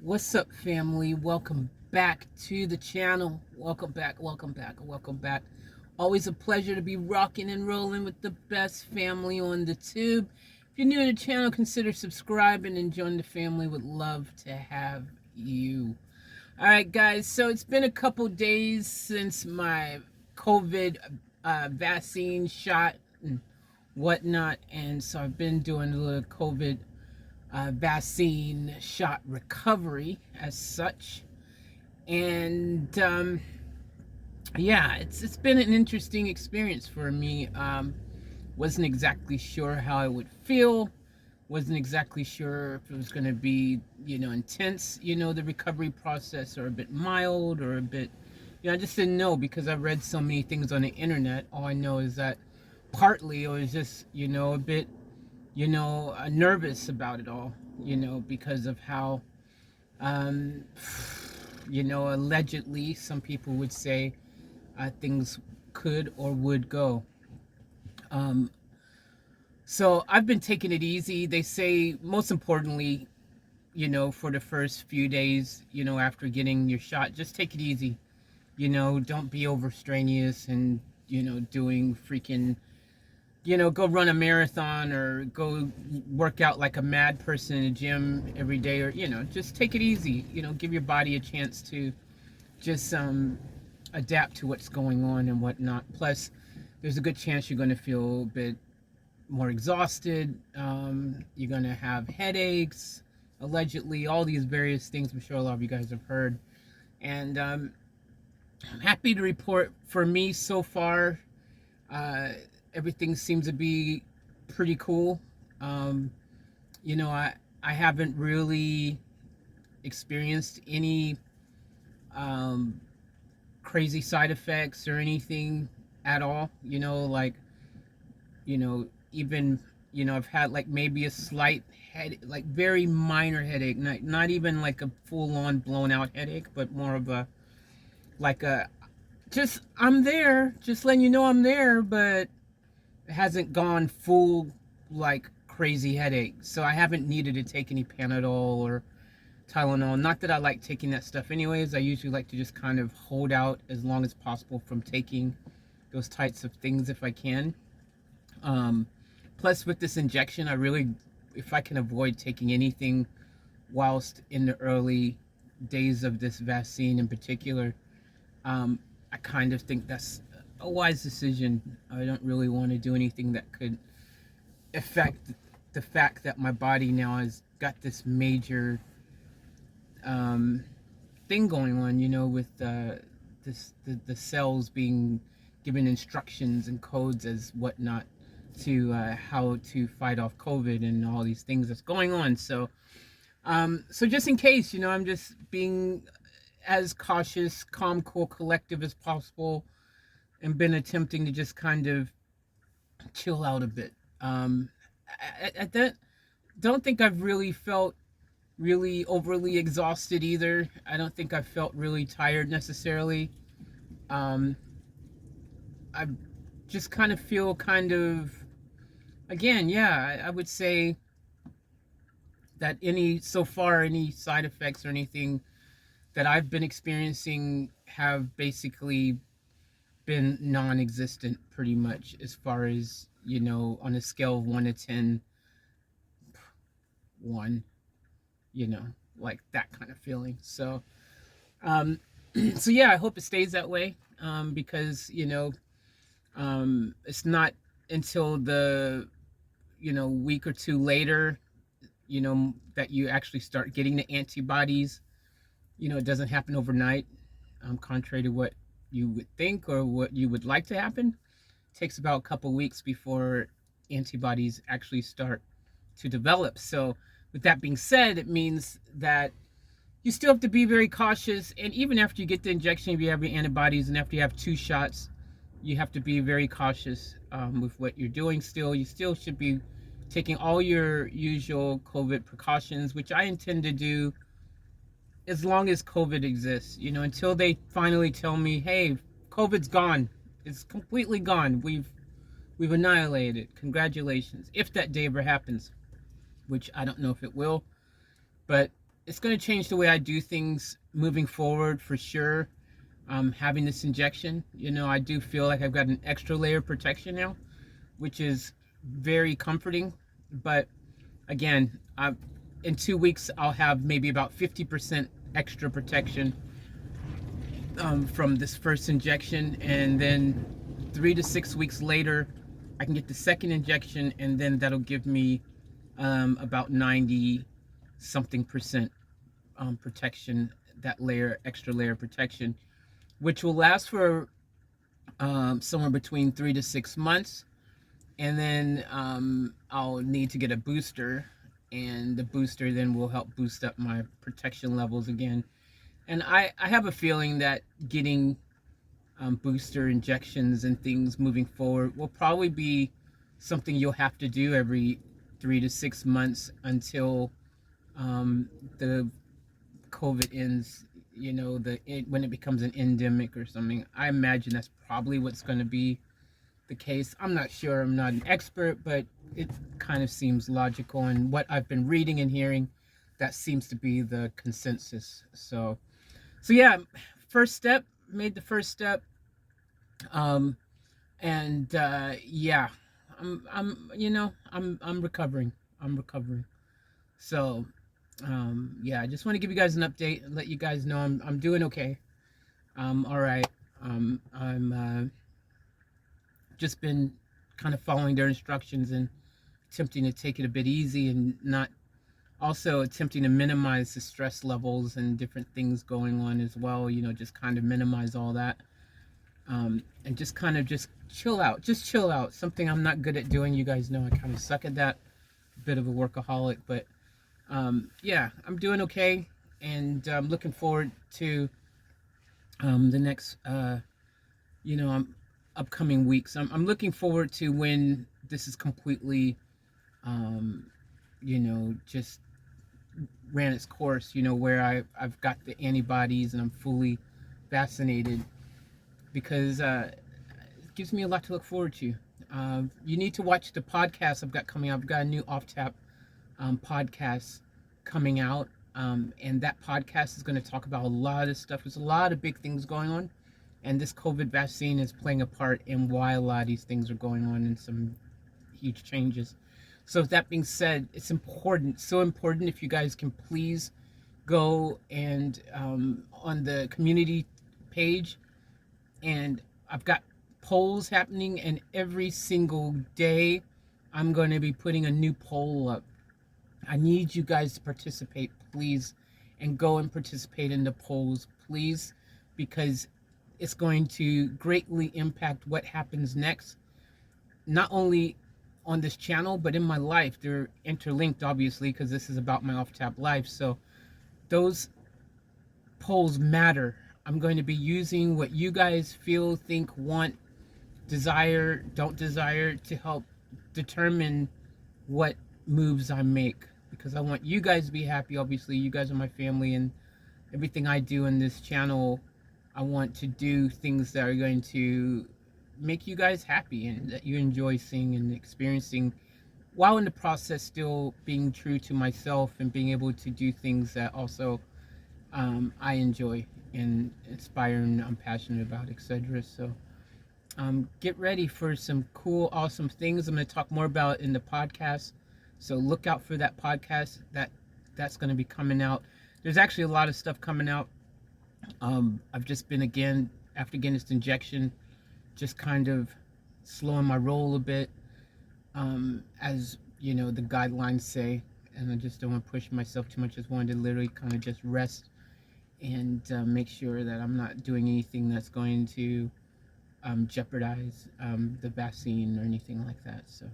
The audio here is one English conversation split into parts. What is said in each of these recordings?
What's up, family? Welcome back to the channel. Welcome back, welcome back, welcome back. Always a pleasure to be rocking and rolling with the best family on the tube. If you're new to the channel, consider subscribing and join the family. Would love to have you. All right, guys, so it's been a couple days since my COVID vaccine shot and whatnot, and so I've been doing a little COVID vaccine shot recovery as such. And yeah, it's been an interesting experience for me. Wasn't exactly sure how I would feel. Wasn't exactly sure if it was going to be, intense, the recovery process, or a bit mild, or a bit, I just didn't know because I read so many things on the internet. All I know is that partly I was just, a bit nervous about it all, because of how, um, allegedly some people would say things could or would go. Um, so I've been taking it easy. They say, most importantly, for the first few days, after getting your shot, just take it easy. Don't be over strenuous and, doing freaking go run a marathon or go work out like a mad person in a gym every day, or, just take it easy. Give your body a chance to just adapt to what's going on and whatnot. Plus, there's a good chance you're going to feel a bit more exhausted. You're going to have headaches, allegedly, all these various things I'm sure a lot of you guys have heard. And I'm happy to report for me so far, everything seems to be pretty cool. Um, I haven't really experienced any crazy side effects or anything at all. Even I've had like maybe a slight head, like very minor headache, not even like a full on blown out headache, but more of a like a just I'm there, just letting you know I'm there, but it hasn't gone full like crazy headache. So I haven't needed to take any Panadol or Tylenol. Not that I like taking that stuff anyways. I usually like to just kind of hold out as long as possible from taking those types of things if I can. Plus with this injection, I really, if I can avoid taking anything whilst in the early days of this vaccine in particular, I kind of think that's a wise decision. I don't really want to do anything that could affect the fact that my body now has got this major thing going on, with the cells being given instructions and codes as whatnot to how to fight off COVID and all these things that's going on. So just in case, I'm just being as cautious, calm, cool, collective as possible, and been attempting to just kind of chill out a bit. Don't think I've really felt really overly exhausted either. I don't think I've felt really tired necessarily. Um, I just kind of feel kind of, again, yeah, I would say that any side effects or anything that I've been experiencing have basically been non-existent pretty much, as far as, on a scale of 1 to 10, 1, like that kind of feeling. So um so yeah, I hope it stays that way, because it's not until the week or two later, that you actually start getting the antibodies. It doesn't happen overnight, contrary to what you would think or what you would like to happen. It takes about a couple weeks before antibodies actually start to develop. So with that being said, it means that you still have to be very cautious. And even after you get the injection, if you have your antibodies, and after you have 2 shots, you have to be very cautious with what you're doing still. You still should be taking all your usual COVID precautions, which I intend to do as long as COVID exists, until they finally tell me, hey, COVID's gone. It's completely gone. We've annihilated it. Congratulations. If that day ever happens, which I don't know if it will. But it's going to change the way I do things moving forward for sure. Having this injection, I do feel like I've got an extra layer of protection now, which is very comforting. But again, in 2 weeks, I'll have maybe about 50% extra protection from this first injection. And then 3 to 6 weeks later, I can get the second injection, and then that'll give me about 90 something percent protection, that extra layer of protection, which will last for somewhere between 3 to 6 months. And then I'll need to get a booster, and the booster then will help boost up my protection levels again. And I have a feeling that getting booster injections and things moving forward will probably be something you'll have to do every 3 to 6 months until the COVID ends, when it becomes an endemic or something. I imagine that's probably what's going to be the case. I'm not sure. I'm not an expert, but it kind of seems logical. And what I've been reading and hearing, that seems to be the consensus. So yeah, made the first step. And yeah, I'm recovering. So yeah, I just want to give you guys an update and let you guys know I'm doing okay. All right. I'm just been kind of following their instructions and attempting to take it a bit easy, and not also attempting to minimize the stress levels and different things going on as well. Just kind of minimize all that. And just kind of just chill out. Something I'm not good at doing. You guys know I kind of suck at that. A bit of a workaholic, but yeah, I'm doing okay, and I'm looking forward to the next upcoming weeks. I'm looking forward to when this is completely just ran its course, where I've got the antibodies and I'm fully vaccinated, because it gives me a lot to look forward to. You need to watch the podcast I've got coming out. I've got a new Off Tap podcast coming out, and that podcast is going to talk about a lot of stuff. There's a lot of big things going on, and this COVID vaccine is playing a part in why a lot of these things are going on, and some huge changes. So with that being said, it's important, so important, if you guys can please go and on the community page, and I've got polls happening, and every single day I'm going to be putting a new poll up. I need you guys to participate, please, and go and participate in the polls, please, because it's going to greatly impact what happens next, not only on this channel, but in my life. They're interlinked, obviously, because this is about my Off-Tap life. So those polls matter. I'm going to be using what you guys feel, think, want, desire, don't desire, to help determine what moves I make, because I want you guys to be happy. Obviously, you guys are my family, and everything I do in this channel, I want to do things that are going to make you guys happy and that you enjoy seeing and experiencing, while in the process still being true to myself and being able to do things that also I enjoy and inspire and I'm passionate about, etc. So get ready for some cool, awesome things I'm going to talk more about in the podcast. So look out for that podcast. That's going to be coming out. There's actually a lot of stuff coming out. I've just been, again, after getting this injection, just kind of slowing my roll a bit, as the guidelines say, and I just don't want to push myself too much. Just wanted to literally kind of just rest and make sure that I'm not doing anything that's going to jeopardize the vaccine or anything like that. So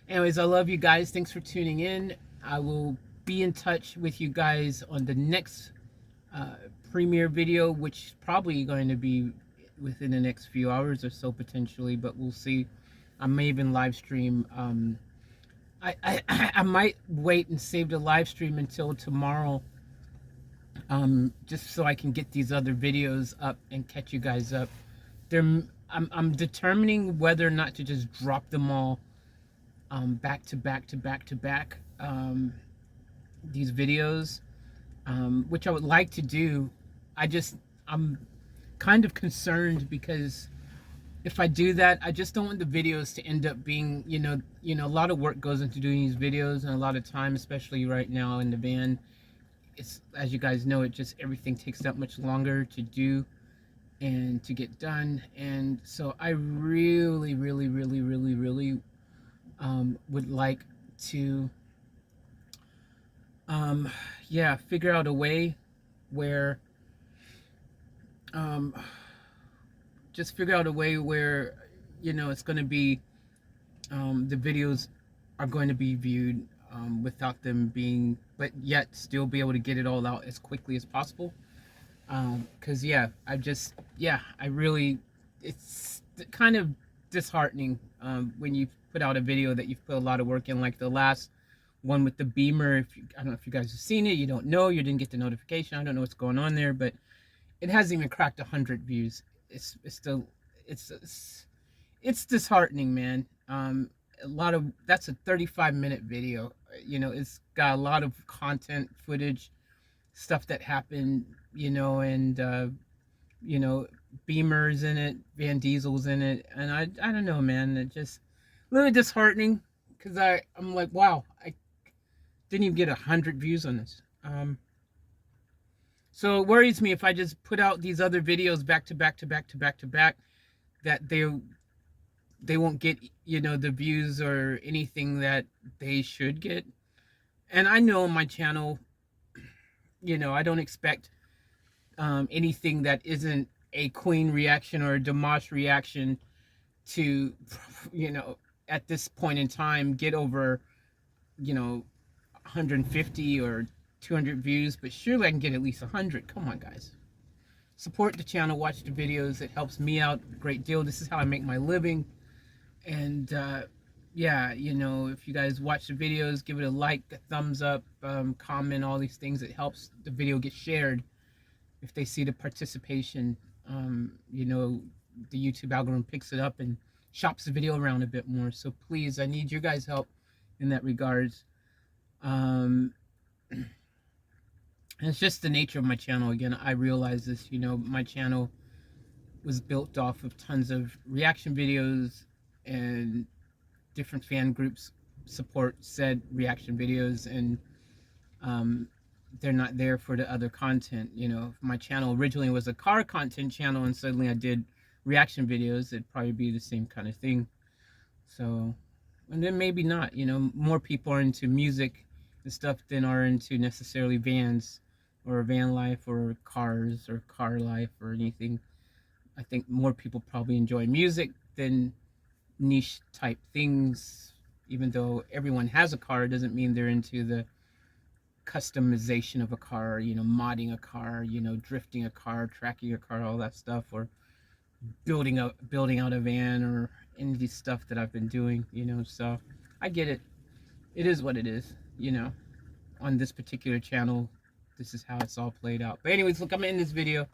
anyways, I love you guys. Thanks for tuning in. I will be in touch with you guys on the next premiere video, which is probably going to be within the next few hours or so, potentially, but we'll see. I may even live stream. I might wait and save the live stream until tomorrow, just so I can get these other videos up and catch you guys up. I'm determining whether or not to just drop them all back to back, these videos, which I would like to do. I'm kind of concerned because if I do that, I just don't want the videos to end up being, a lot of work goes into doing these videos and a lot of time, especially right now in the van. It's, as you guys know, it just, everything takes that much longer to do and to get done. And so I really, really, really, really, really would like to, um, yeah, figure out a way where, um, just figure out a way where, it's going to be, the videos are going to be viewed without them being, but yet still be able to get it all out as quickly as possible. Because I really, it's kind of disheartening when you put out a video that you've put a lot of work in, like the last one with the Beamer. I don't know if you guys have seen it, you don't know, you didn't get the notification, I don't know what's going on there, but it hasn't even cracked 100 views. It's still, it's disheartening, man. A lot of, that's a 35-minute video. It's got a lot of content, footage, stuff that happened, and you know, Beamer's in it, Van Diesel's in it, and I don't know, man. It just a little disheartening because I'm like, wow, I didn't even get 100 views on this. So it worries me if I just put out these other videos back to back to back to back to back, that they won't get, the views or anything that they should get. And I know my channel, I don't expect anything that isn't a Queen reaction or a Dimash reaction to, at this point in time, get over, 150 or 200 views, but surely I can get at least 100. Come on, guys. Support the channel, watch the videos. It helps me out a great deal. This is how I make my living. And yeah, if you guys watch the videos, give it a like, a thumbs up, comment, all these things. It helps the video get shared. If they see the participation, the YouTube algorithm picks it up and shops the video around a bit more. So please, I need your guys' help in that regards. And it's just the nature of my channel. Again, I realize this, my channel was built off of tons of reaction videos, and different fan groups support said reaction videos, and they're not there for the other content. If my channel originally was a car content channel and suddenly I did reaction videos, it'd probably be the same kind of thing. So, and then maybe not, more people are into music and stuff than are into necessarily vans or van life or cars or car life or anything. I think more people probably enjoy music than niche type things. Even though everyone has a car, it doesn't mean they're into the customization of a car, modding a car, drifting a car, tracking a car, all that stuff, or building out a van, or any of these stuff that I've been doing, so I get it. It is what it is, on this particular channel. This is how it's all played out. But anyways, look, I'm in this video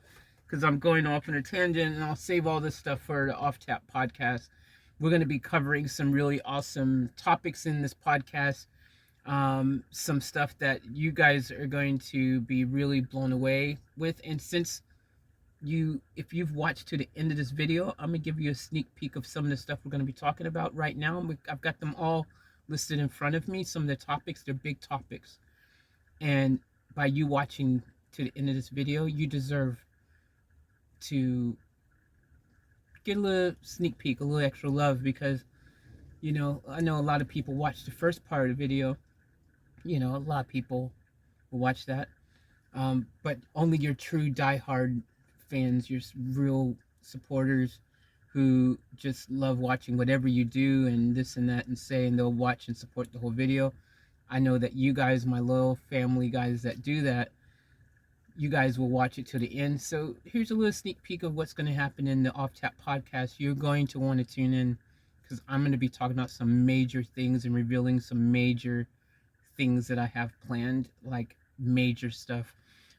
because I'm going off on a tangent, and I'll save all this stuff for the Off Tap podcast. We're going to be covering some really awesome topics in this podcast. Some stuff that you guys are going to be really blown away with. And since if you've watched to the end of this video, I'm going to give you a sneak peek of some of the stuff we're going to be talking about right now. I've got them all listed in front of me. Some of the topics, they're big topics. And by you watching to the end of this video, you deserve to get a little sneak peek, a little extra love, because I know a lot of people watch the first part of the video. A lot of people will watch that, but only your true diehard fans, your real supporters who just love watching whatever you do and this and that and say, and they'll watch and support the whole video. I know that you guys, my loyal family guys that do that, you guys will watch it to the end. So here's a little sneak peek of what's going to happen in the Off Tap podcast. You're going to want to tune in because I'm going to be talking about some major things and revealing some major things that I have planned, like major stuff.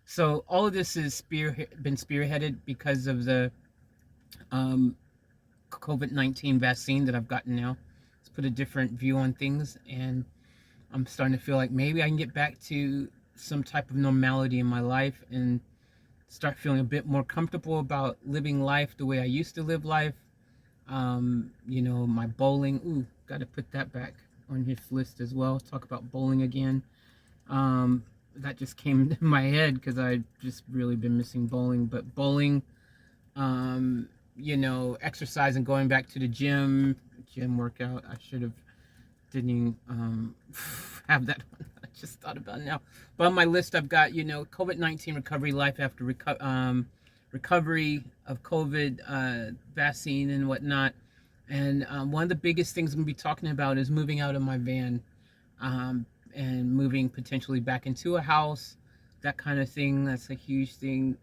So all of this is been spearheaded because of the COVID-19 vaccine that I've gotten now. It's put a different view on things, and I'm starting to feel like maybe I can get back to some type of normality in my life and start feeling a bit more comfortable about living life the way I used to live life. You know, my bowling. Ooh, got to put that back on his list as well. Talk about bowling again. That just came to my head because I just really been missing bowling. But bowling, you know, exercise and going back to the gym workout. I should have didn't have that one. I just thought about it now. But on my list, I've got, you know, COVID-19 recovery, life after recovery of COVID, vaccine and whatnot. And one of the biggest things I'm going to be talking about is moving out of my van, and moving potentially back into a house, that kind of thing. That's a huge thing.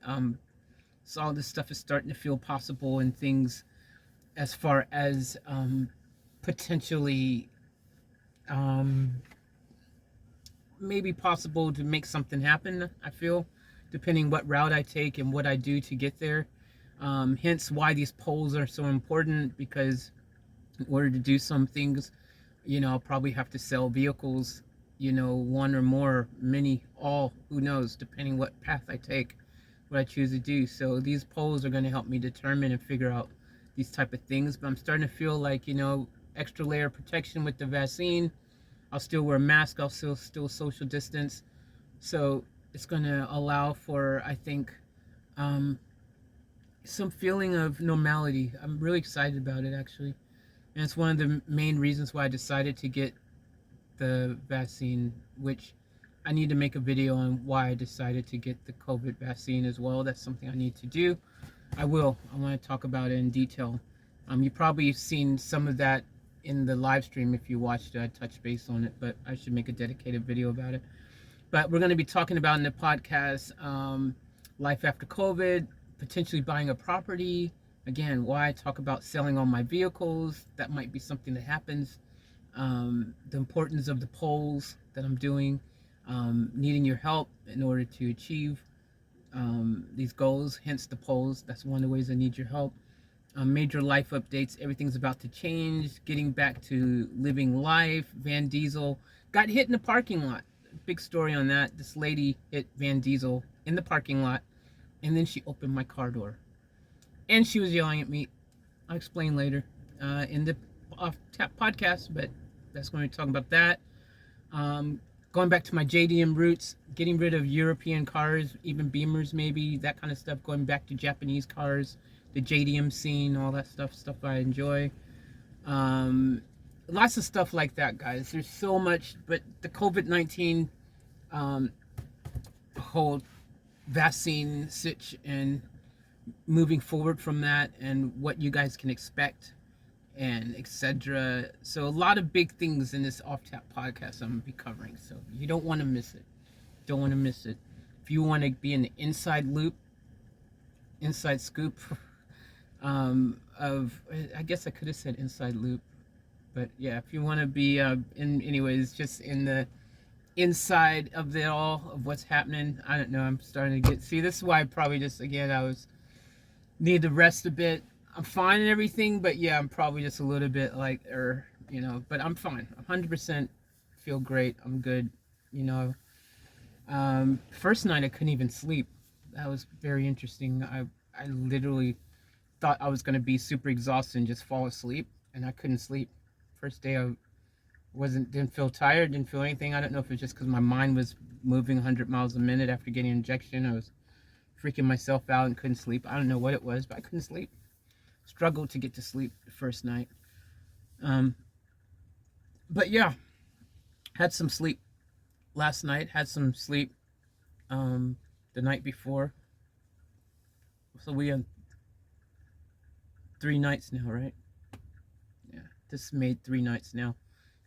So all this stuff is starting to feel possible, and things as far as potentially maybe possible to make something happen, I feel, depending what route I take and what I do to get there. Hence why these polls are so important, because in order to do some things, you know, I'll probably have to sell vehicles, you know, one or more, many, all, who knows, depending what path I take, what I choose to do. So these polls are going to help me determine and figure out these type of things. But I'm starting to feel like, you know, extra layer of protection with the vaccine. I'll still wear a mask. I'll still social distance. So it's going to allow for, I think, some feeling of normality. I'm really excited about it, actually. And it's one of the main reasons why I decided to get the vaccine, which I need to make a video on why I decided to get the COVID vaccine as well. That's something I need to do. I will. I want to talk about it in detail. You probably seen some of that in the live stream if you watched it. I touched base on it, but I should make a dedicated video about it. But we're going to be talking about in the podcast, life after COVID, potentially buying a property. Again, why I talk about selling all my vehicles. That might be something that happens. The importance of the polls that I'm doing, needing your help in order to achieve these goals, hence the polls. That's one of the ways I need your help. Major life updates. Everything's about to change. Getting back to living life. Van Diesel got hit in the parking lot. Big story on that. This lady hit Van Diesel in the parking lot, and then she opened my car door. And she was yelling at me. I'll explain later in the off-tap podcast, but that's going to be talking about that. Going back to my JDM roots, getting rid of European cars, even Beamers maybe, that kind of stuff. Going back to Japanese cars, the JDM scene, all that stuff I enjoy. Lots of stuff like that, guys. There's so much, but the COVID-19 whole vaccine sitch and moving forward from that, and what you guys can expect, and etc. So a lot of big things in this Off Tap podcast I'm going to be covering. So you don't want to miss it. Don't want to miss it. If you want to be in the inside loop, inside scoop of, I guess I could have said inside loop, but yeah, if you want to be anyways, just in the inside of it all, of what's happening. I don't know. I'm starting to see, this is why I probably just, again, I need to rest a bit. I'm fine and everything, but yeah, I'm probably just a little bit like, you know, but I'm fine. 100% feel great. I'm good. You know, first night I couldn't even sleep. That was very interesting. I literally thought I was going to be super exhausted and just fall asleep, and I couldn't sleep. First day I didn't feel tired, didn't feel anything. I don't know if it's just because my mind was moving 100 miles a minute after getting an injection. I was freaking myself out and couldn't sleep. I don't know what it was, but I couldn't sleep. Struggled to get to sleep the first night. But yeah, had some sleep last night, had some sleep the night before. So we had 3 nights now, right? Yeah, this made 3 nights now.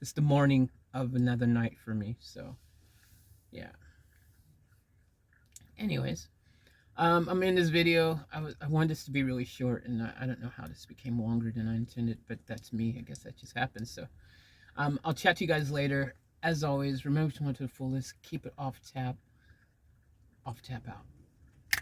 It's the morning of another night for me, so yeah. Anyways, I'm in this video. I wanted this to be really short, and I don't know how this became longer than I intended, but that's me. I guess that just happens. So I'll chat to you guys later. As always, remember to want to the fullest. Keep it off tap. Off tap out.